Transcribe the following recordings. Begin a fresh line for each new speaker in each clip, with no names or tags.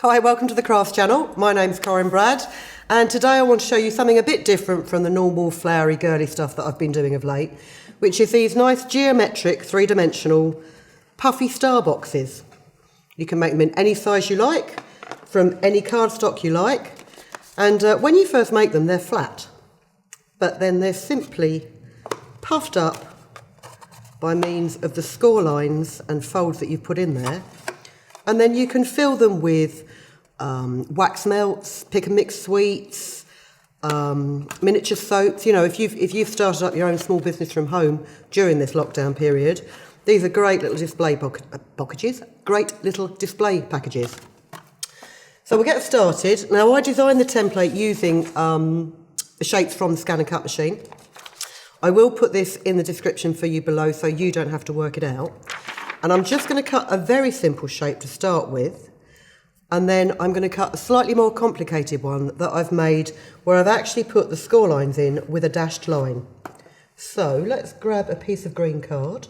Hi, welcome to the Crafts channel. My name's Corinne Brad, and today I want to show you something a bit different from the normal flowery girly stuff that I've been doing of late, which is these nice geometric three-dimensional puffy star boxes. You can make them in any size you like, from any cardstock you like, and when you first make them they're flat, but then they're simply puffed up by means of the score lines and folds that you've put in there. And then you can fill them with wax melts, pick and mix sweets, miniature soaps. You know, if you've started up your own small business from home during this lockdown period, these are great little display packages. So we'll get started. Now, I designed the template using the shapes from the Scan N Cut machine. I will put this in the description for you below so you don't have to work it out. And I'm just going to cut a very simple shape to start with, and then I'm going to cut a slightly more complicated one that I've made where I've actually put the score lines in with a dashed line. So let's grab a piece of green card.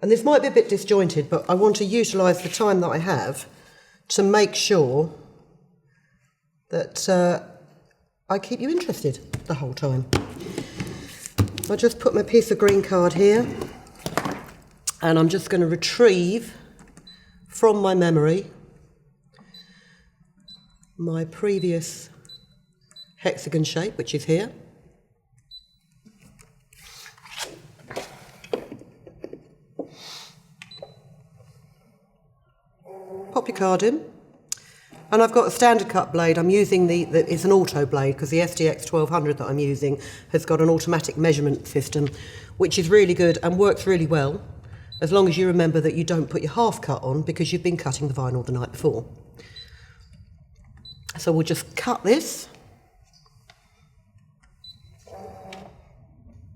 And this might be a bit disjointed, but I want to utilise the time that I have to make sure that I keep you interested the whole time. I'll just put my piece of green card here. And I'm just going to retrieve from my memory my previous hexagon shape, which is here. Pop your card in. And I've got a standard cut blade. I'm using it's an auto blade because the SDX1200 that I'm using has got an automatic measurement system, which is really good and works really well, as long as you remember that you don't put your half cut on because you've been cutting the vinyl the night before. So we'll just cut this.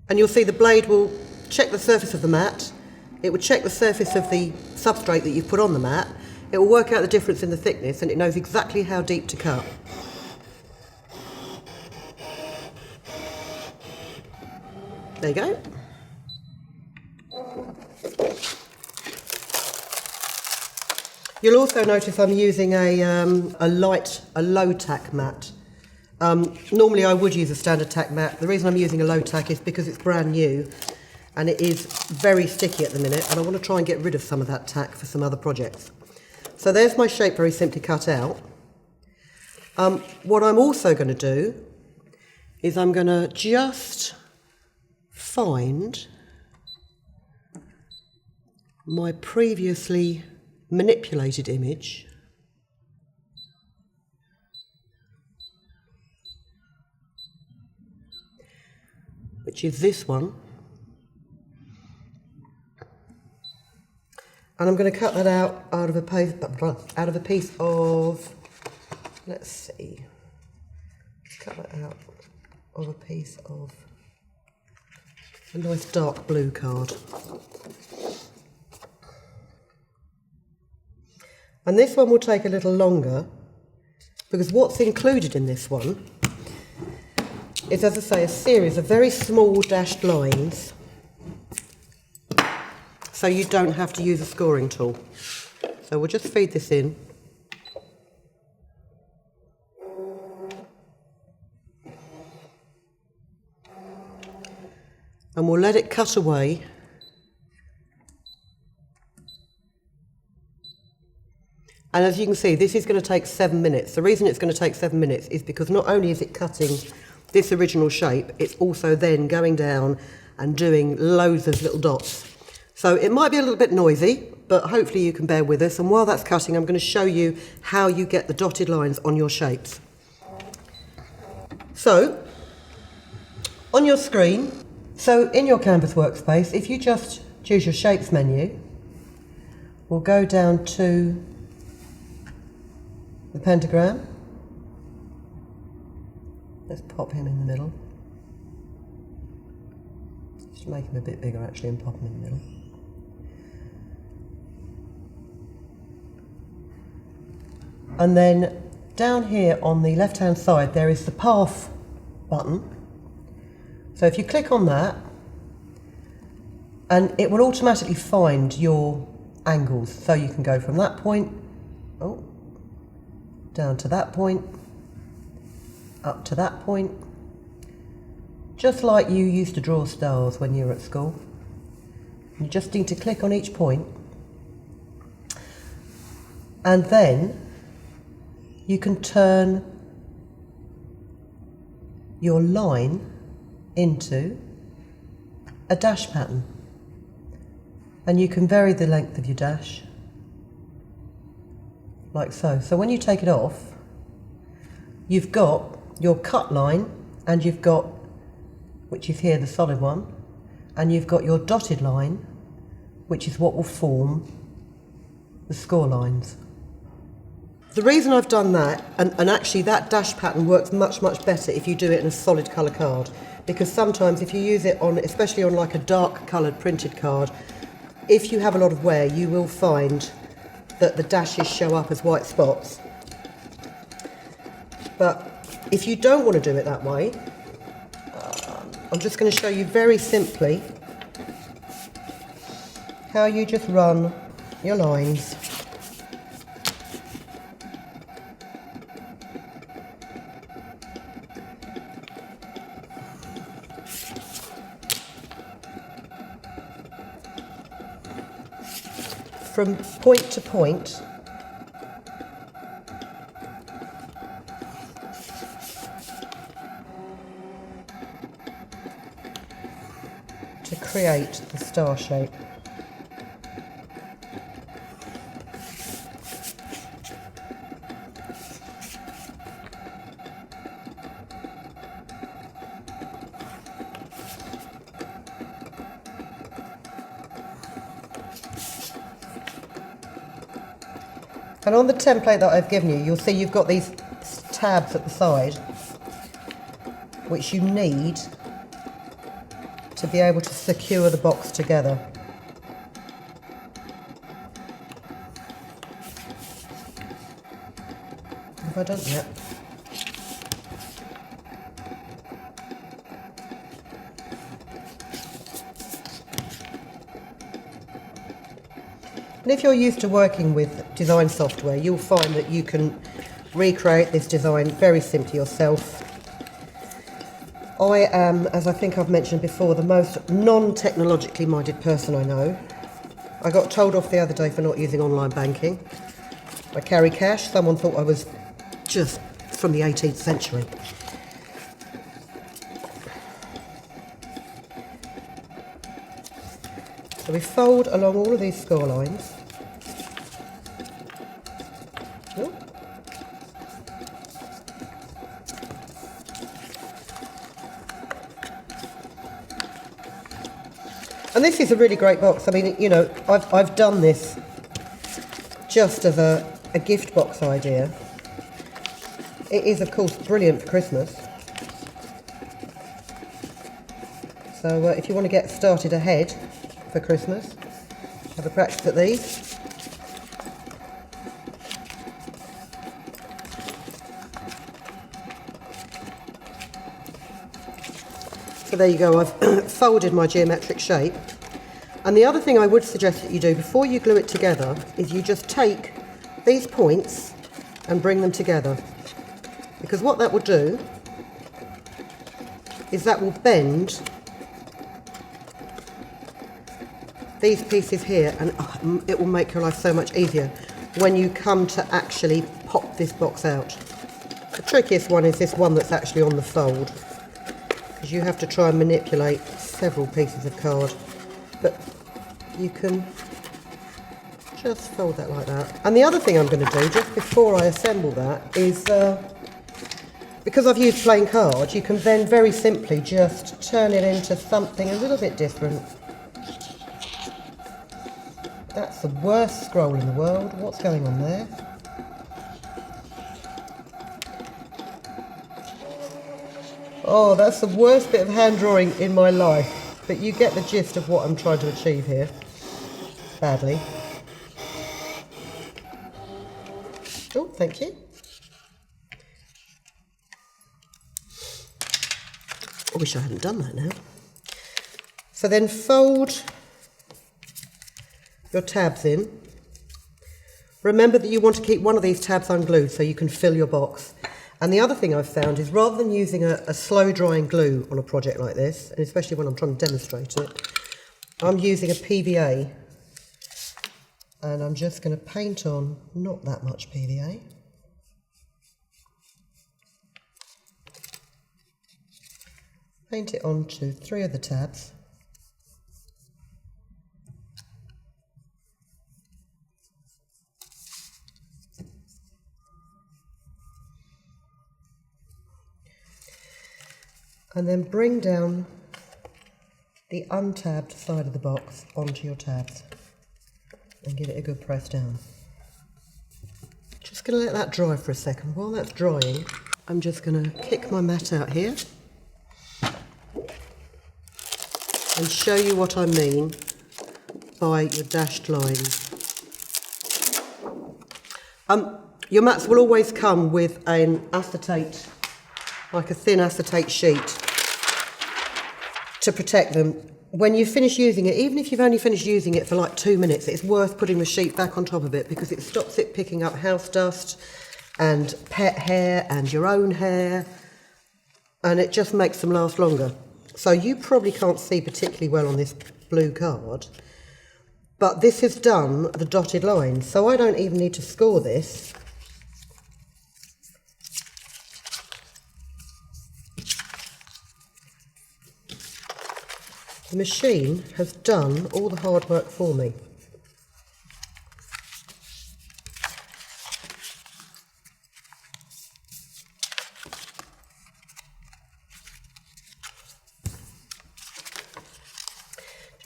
And you'll see the blade will check the surface of the mat. It will check the surface of the substrate that you've put on the mat. It will work out the difference in the thickness, and it knows exactly how deep to cut. There you go. You'll also notice I'm using a low tack mat. Normally I would use a standard tack mat. The reason I'm using a low tack is because it's brand new and it is very sticky at the minute, and I want to try and get rid of some of that tack for some other projects. So there's my shape very simply cut out. What I'm also going to do is I'm going to just find my previously manipulated image, which is this one, and I'm going to cut that out of a piece of, let's see, cut that out of a piece of a nice dark blue card. And this one will take a little longer because what's included in this one is, as I say, a series of very small dashed lines, so you don't have to use a scoring tool. So we'll just feed this in. And we'll let it cut away. And as you can see, this is going to take 7 minutes. The reason it's going to take 7 minutes is because not only is it cutting this original shape, it's also then going down and doing loads of little dots. So it might be a little bit noisy, but hopefully you can bear with us. And while that's cutting, I'm going to show you how you get the dotted lines on your shapes. So, on your screen, so in your Canvas workspace, if you just choose your Shapes menu, we'll go down to the pentagram. Let's pop him in the middle. Just make him a bit bigger actually and pop him in the middle. And then down here on the left hand side there is the Path button. So if you click on that, and it will automatically find your angles, so you can go from that point Oh, down to that point, up to that point, just like you used to draw stars when you were at school. You just need to click on each point, and then you can turn your line into a dash pattern, and you can vary the length of your dash like so. So when you take it off, you've got your cut line, and you've got, which is here, the solid one, and you've got your dotted line, which is what will form the score lines. The reason I've done that, and actually that dash pattern works much better if you do it in a solid colour card, because sometimes if you use it on, especially on like a dark coloured printed card, if you have a lot of wear, you will find that the dashes show up as white spots. But if you don't want to do it that way, I'm just going to show you very simply how you just run your lines. From point to point, to create the star shape. And on the template that I've given you, you'll see you've got these tabs at the side, which you need to be able to secure the box together. Have I done it yet? And if you're used to working with design software, you'll find that you can recreate this design very simply yourself. I am, as I think I've mentioned before, the most non-technologically minded person I know. I got told off the other day for not using online banking. I carry cash. Someone thought I was just from the 18th century. So we fold along all of these score lines. Ooh. And this is a really great box. I mean, you know, I've done this just as a gift box idea. It is, of course, brilliant for Christmas. So if you want to get started ahead for Christmas, have a practice at these. So there you go, I've folded my geometric shape. And the other thing I would suggest that you do before you glue it together is you just take these points and bring them together. Because what that will do is that will bend these pieces here, and it will make your life so much easier when you come to actually pop this box out. The trickiest one is this one that's actually on the fold, because you have to try and manipulate several pieces of card, but you can just fold that like that. And the other thing I'm going to do just before I assemble that is, because I've used plain card, you can then very simply just turn it into something a little bit different. That's the worst scroll in the world. What's going on there? Oh, that's the worst bit of hand drawing in my life. But you get the gist of what I'm trying to achieve here. Badly. Oh, thank you. I wish I hadn't done that now. So then fold your tabs in. Remember that you want to keep one of these tabs unglued so you can fill your box. And the other thing I've found is rather than using a slow drying glue on a project like this, and especially when I'm trying to demonstrate it, I'm using a PVA, and I'm just going to paint on not that much PVA. Paint it onto 3 of the tabs. And then bring down the untabbed side of the box onto your tabs and give it a good press down. Just going to let that dry for a second. While that's drying, I'm just going to kick my mat out here and show you what I mean by your dashed lines. Your mats will always come with an acetate, like a thin acetate sheet, to protect them. When you finish using it, even if you've only finished using it for like 2 minutes, it's worth putting the sheet back on top of it because it stops it picking up house dust and pet hair and your own hair, and it just makes them last longer. So you probably can't see particularly well on this blue card, but this has done the dotted lines, so I don't even need to score this. The machine has done all the hard work for me.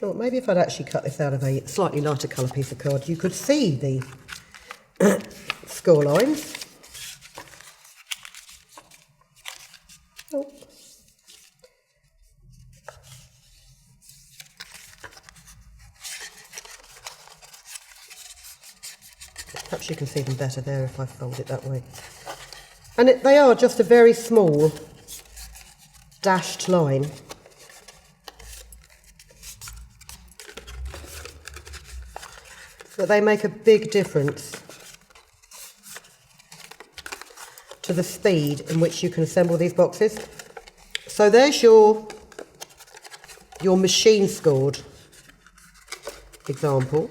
You know what, maybe if I'd actually cut this out of a slightly lighter colour piece of card, you could see the score lines. Oh. Perhaps you can see them better there if I fold it that way. And they are just a very small dashed line. But they make a big difference to the speed in which you can assemble these boxes. So there's your machine scored example.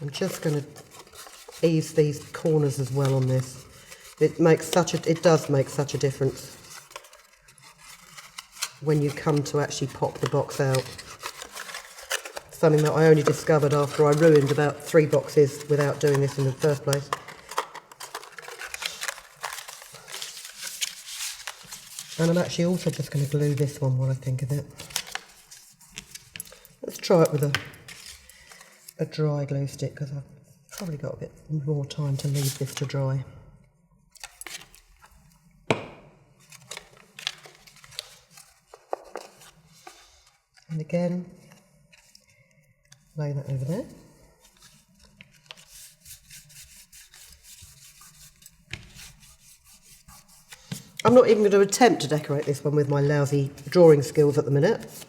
I'm just going to ease these corners as well on this. It does make such a difference when you come to actually pop the box out. Something that I only discovered after I ruined about 3 boxes without doing this in the first place. And I'm actually also just going to glue this one while I think of it. Let's try it with a dry glue stick because I've probably got a bit more time to leave this to dry. And again, lay that over there. I'm not even going to attempt to decorate this one with my lousy drawing skills at the minute.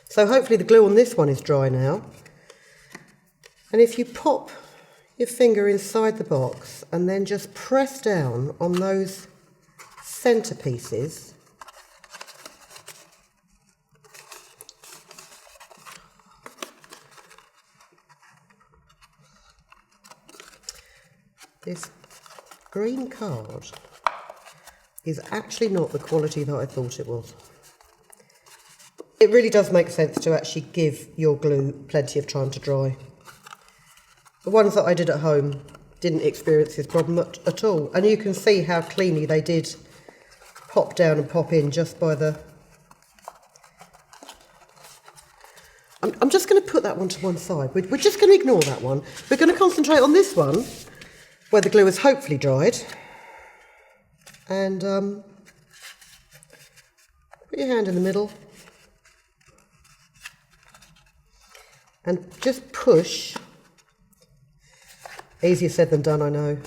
So hopefully the glue on this one is dry now. And if you pop your finger inside the box and then just press down on those centre pieces, this green card is actually not the quality that I thought it was. It really does make sense to actually give your glue plenty of time to dry. The ones that I did at home didn't experience this problem at all. And you can see how cleanly they did pop down and pop in just by the... I'm just going to put that one to one side. We're just going to ignore that one. We're going to concentrate on this one, where the glue has hopefully dried. And put your hand in the middle. And just push. Easier said than done, I know.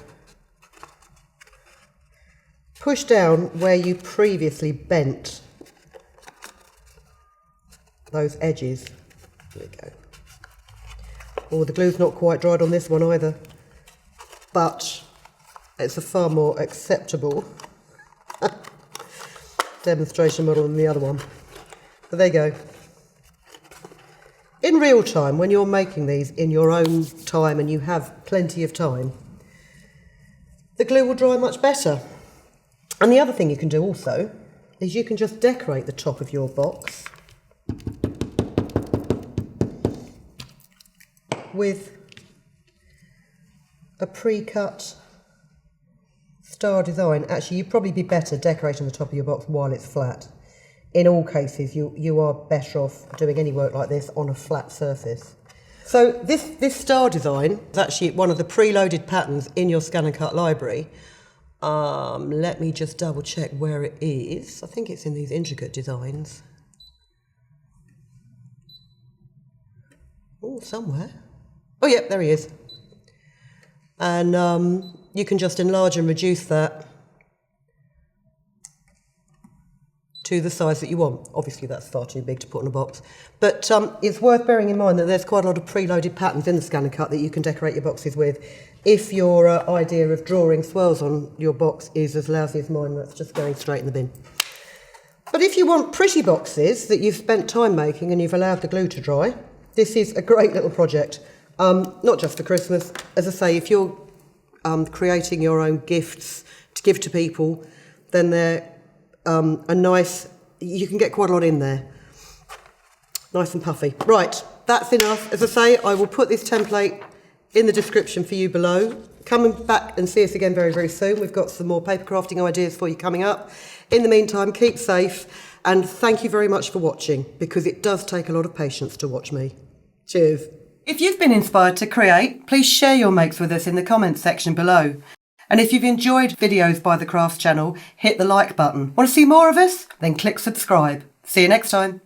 push down where you previously bent those edges. There we go. Oh, the glue's not quite dried on this one either, but it's a far more acceptable demonstration model than the other one. But there you go. In real time, when you're making these in your own time and you have plenty of time, the glue will dry much better. And the other thing you can do also is you can just decorate the top of your box with a pre-cut star design. Actually, you'd probably be better decorating the top of your box while it's flat. In all cases, you are better off doing any work like this on a flat surface. So this star design is actually one of the preloaded patterns in your Scan N Cut library. Let me just double check where it is. I think it's in these intricate designs. Oh, somewhere. Oh, yeah, there he is. And you can just enlarge and reduce that to the size that you want. Obviously, that's far too big to put in a box. But it's worth bearing in mind that there's quite a lot of preloaded patterns in the Scan N Cut that you can decorate your boxes with. If your idea of drawing swirls on your box is as lousy as mine, that's just going straight in the bin. But if you want pretty boxes that you've spent time making and you've allowed the glue to dry, this is a great little project. Not just for Christmas. As I say, if you're creating your own gifts to give to people, then they're you can get quite a lot in there. Nice and puffy. Right, that's enough. As I say, I will put this template in the description for you below. Come back and see us again very, very soon. We've got some more paper crafting ideas for you coming up. In the meantime, keep safe, and thank you very much for watching, because it does take a lot of patience to watch me. Cheers. If you've been inspired to create, please share your makes with us in the comments section below. And if you've enjoyed videos by the Crafts channel, hit the like button. Want to see more of us? Then click subscribe. See you next time.